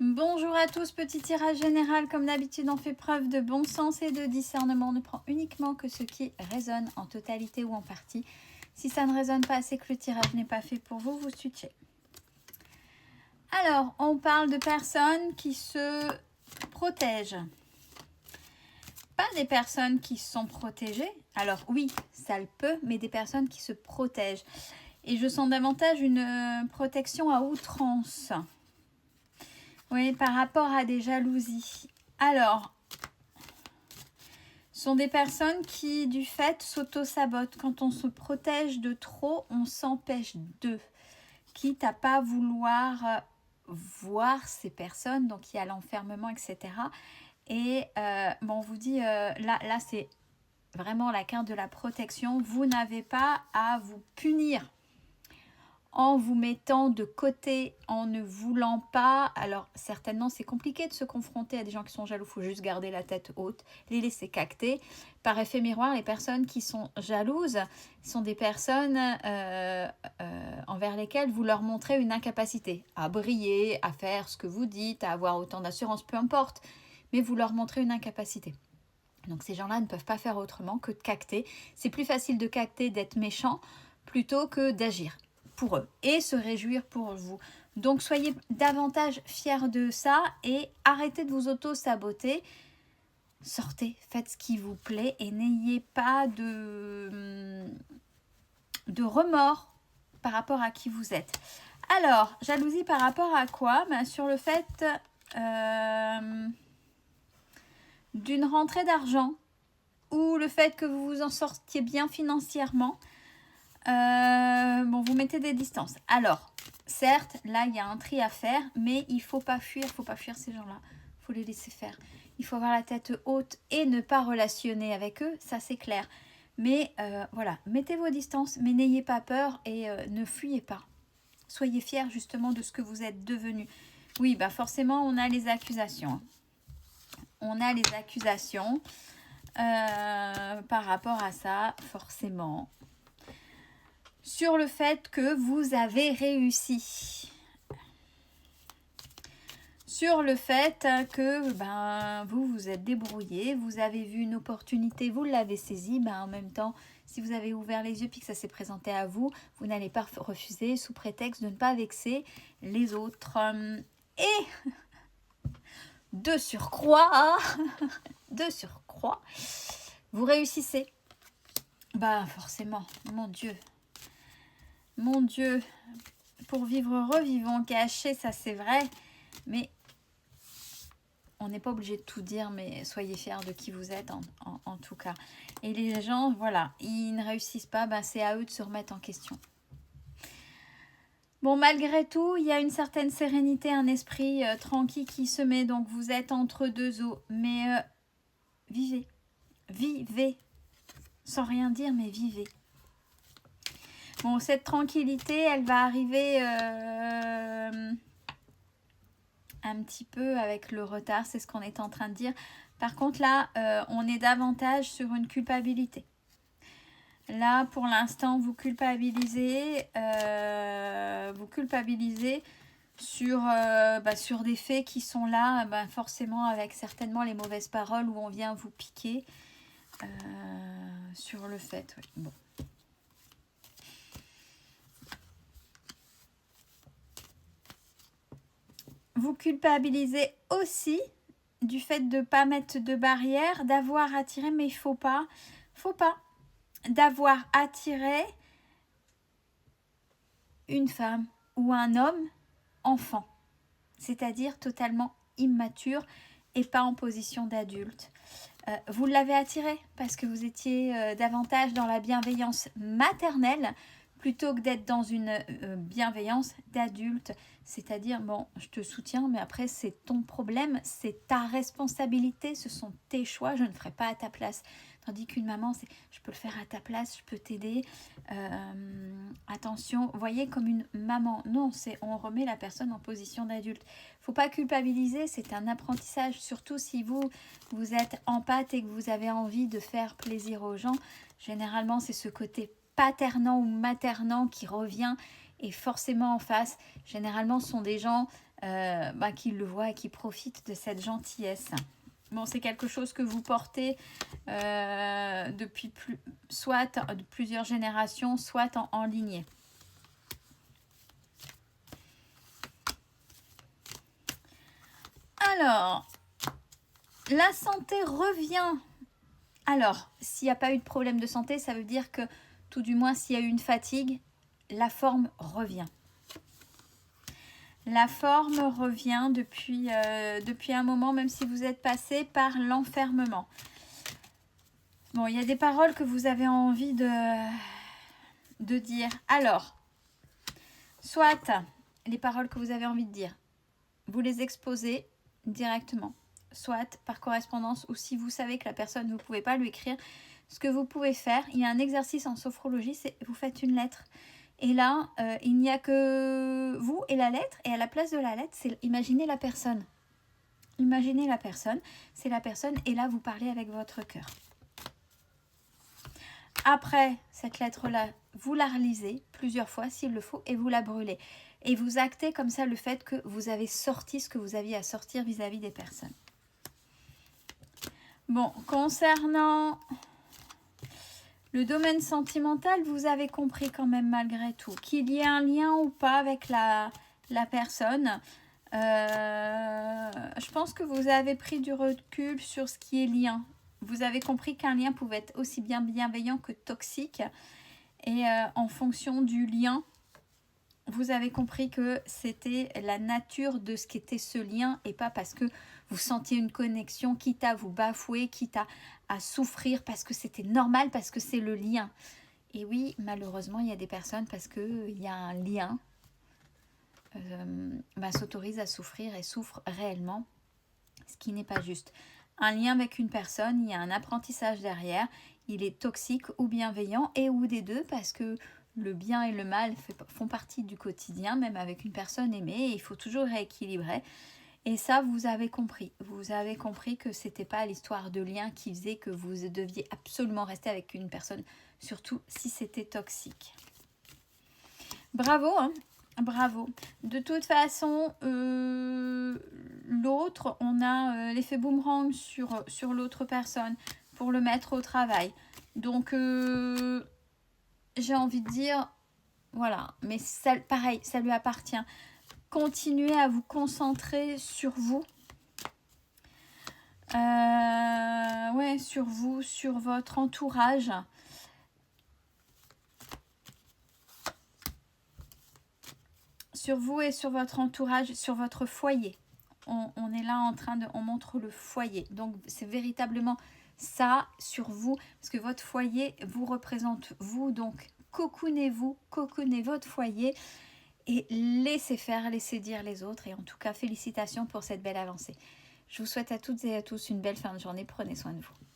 Bonjour à tous, petit tirage général. Comme d'habitude, on fait preuve de bon sens et de discernement. On ne prend uniquement que ce qui résonne en totalité ou en partie. Si ça ne résonne pas, c'est que le tirage n'est pas fait pour vous, vous switchez. Alors, on parle de personnes qui se protègent. Pas des personnes qui sont protégées. Alors oui, ça le peut, mais des personnes qui se protègent. Et je sens davantage une protection à outrance. Oui, par rapport à des jalousies. Alors, ce sont des personnes qui, du fait, s'auto-sabotent. Quand on se protège de trop, on s'empêche d'eux. Quitte à pas vouloir voir ces personnes, donc il y a l'enfermement, etc. Et bon, on vous dit, là c'est vraiment la carte de la protection. Vous n'avez pas à vous punir en vous mettant de côté, en ne voulant pas. Alors certainement c'est compliqué de se confronter à des gens qui sont jaloux, il faut juste garder la tête haute, les laisser cacter. Par effet miroir, les personnes qui sont jalouses sont des personnes envers lesquelles vous leur montrez une incapacité à briller, à faire ce que vous dites, à avoir autant d'assurance, peu importe, mais vous leur montrez une incapacité. Donc ces gens-là ne peuvent pas faire autrement que de cacter. C'est plus facile de cacter, d'être méchant, plutôt que d'agir pour eux et se réjouir pour vous. Donc soyez davantage fiers de ça et arrêtez de vous auto-saboter. Sortez, faites ce qui vous plaît et n'ayez pas de remords par rapport à qui vous êtes. Alors, jalousie par rapport à quoi? Sur le fait d'une rentrée d'argent ou le fait que vous vous en sortiez bien financièrement. Bon, vous mettez des distances. Alors, certes, là, il y a un tri à faire, mais il ne faut pas fuir ces gens-là. Il faut les laisser faire. Il faut avoir la tête haute et ne pas relationner avec eux, ça c'est clair. Mais voilà, mettez vos distances, mais n'ayez pas peur et ne fuyez pas. Soyez fiers justement de ce que vous êtes devenu. Oui, bah forcément, on a les accusations. On a les accusations par rapport à ça, forcément. Sur le fait que vous avez réussi. Sur le fait que vous vous êtes débrouillé, vous avez vu une opportunité, vous l'avez saisie, en même temps, si vous avez ouvert les yeux puis que ça s'est présenté à vous, vous n'allez pas refuser sous prétexte de ne pas vexer les autres. Et de surcroît, vous réussissez. Forcément, mon Dieu, pour vivre revivons cachés, ça c'est vrai, mais on n'est pas obligé de tout dire, mais soyez fiers de qui vous êtes en tout cas. Et les gens, voilà, ils ne réussissent pas, c'est à eux de se remettre en question. Bon, malgré tout, il y a une certaine sérénité, un esprit tranquille qui se met, donc vous êtes entre deux eaux, mais vivez, sans rien dire, mais vivez. Bon, cette tranquillité, elle va arriver un petit peu avec le retard, c'est ce qu'on est en train de dire. Par contre, là, on est davantage sur une culpabilité. Là, pour l'instant, vous culpabilisez sur des faits qui sont là, forcément avec certainement les mauvaises paroles où on vient vous piquer sur le fait. Oui. Bon. Vous culpabilisez aussi du fait de ne pas mettre de barrière, d'avoir attiré, mais il faut pas, d'avoir attiré une femme ou un homme enfant, c'est-à-dire totalement immature et pas en position d'adulte. Vous l'avez attiré parce que vous étiez davantage dans la bienveillance maternelle plutôt que d'être dans une bienveillance d'adulte, c'est-à-dire, bon, je te soutiens, mais après, c'est ton problème, c'est ta responsabilité, ce sont tes choix, je ne ferai pas à ta place. Tandis qu'une maman, c'est, je peux le faire à ta place, je peux t'aider, attention, voyez, comme une maman. Non, c'est on remet la personne en position d'adulte. Faut pas culpabiliser, c'est un apprentissage, surtout si vous êtes empathe et que vous avez envie de faire plaisir aux gens. Généralement, c'est ce côté paternant ou maternant qui revient et forcément en face. Généralement, ce sont des gens qu'il le voit et qu'il profite de cette gentillesse. Bon, c'est quelque chose que vous portez depuis soit de plusieurs générations, soit en lignée. Alors, la santé revient. Alors, s'il n'y a pas eu de problème de santé, ça veut dire que, tout du moins, s'il y a eu une fatigue, la forme revient. La forme revient depuis un moment, même si vous êtes passé par l'enfermement. Bon, il y a des paroles que vous avez envie de dire. Alors, soit les paroles que vous avez envie de dire, vous les exposez directement, soit par correspondance, ou si vous savez que la personne, vous ne pouvez pas lui écrire, ce que vous pouvez faire, il y a un exercice en sophrologie, c'est vous faites une lettre. Et là, il n'y a que vous et la lettre. Et à la place de la lettre, c'est imaginez la personne. Imaginez la personne, c'est la personne. Et là, vous parlez avec votre cœur. Après cette lettre-là, vous la relisez plusieurs fois s'il le faut et vous la brûlez. Et vous actez comme ça le fait que vous avez sorti ce que vous aviez à sortir vis-à-vis des personnes. Bon, concernant le domaine sentimental, vous avez compris quand même malgré tout qu'il y ait un lien ou pas avec la personne. Je pense que vous avez pris du recul sur ce qui est lien. Vous avez compris qu'un lien pouvait être aussi bien bienveillant que toxique. Et en fonction du lien, vous avez compris que c'était la nature de ce qu'était ce lien et pas parce que vous sentiez une connexion, quitte à vous bafouer, quitte à souffrir parce que c'était normal, parce que c'est le lien. Et oui, malheureusement, il y a des personnes, parce qu'il y a un lien, s'autorisent à souffrir et souffrent réellement, ce qui n'est pas juste. Un lien avec une personne, il y a un apprentissage derrière, il est toxique ou bienveillant, et ou des deux, parce que le bien et le mal font partie du quotidien, même avec une personne aimée, et il faut toujours rééquilibrer. Et ça, vous avez compris. Vous avez compris que c'était pas l'histoire de lien qui faisait que vous deviez absolument rester avec une personne, surtout si c'était toxique. Bravo, hein, bravo. De toute façon, l'autre, on a l'effet boomerang sur l'autre personne pour le mettre au travail. Donc, j'ai envie de dire, voilà, mais ça, pareil, ça lui appartient. Continuez à vous concentrer sur vous. Sur vous, sur votre entourage. Sur vous et sur votre entourage, sur votre foyer. On est là on montre le foyer. Donc, c'est véritablement ça sur vous, parce que votre foyer vous représente vous. Donc, cocoonez-vous, cocoonez votre foyer. Et laissez faire, laissez dire les autres. Et en tout cas, félicitations pour cette belle avancée. Je vous souhaite à toutes et à tous une belle fin de journée. Prenez soin de vous.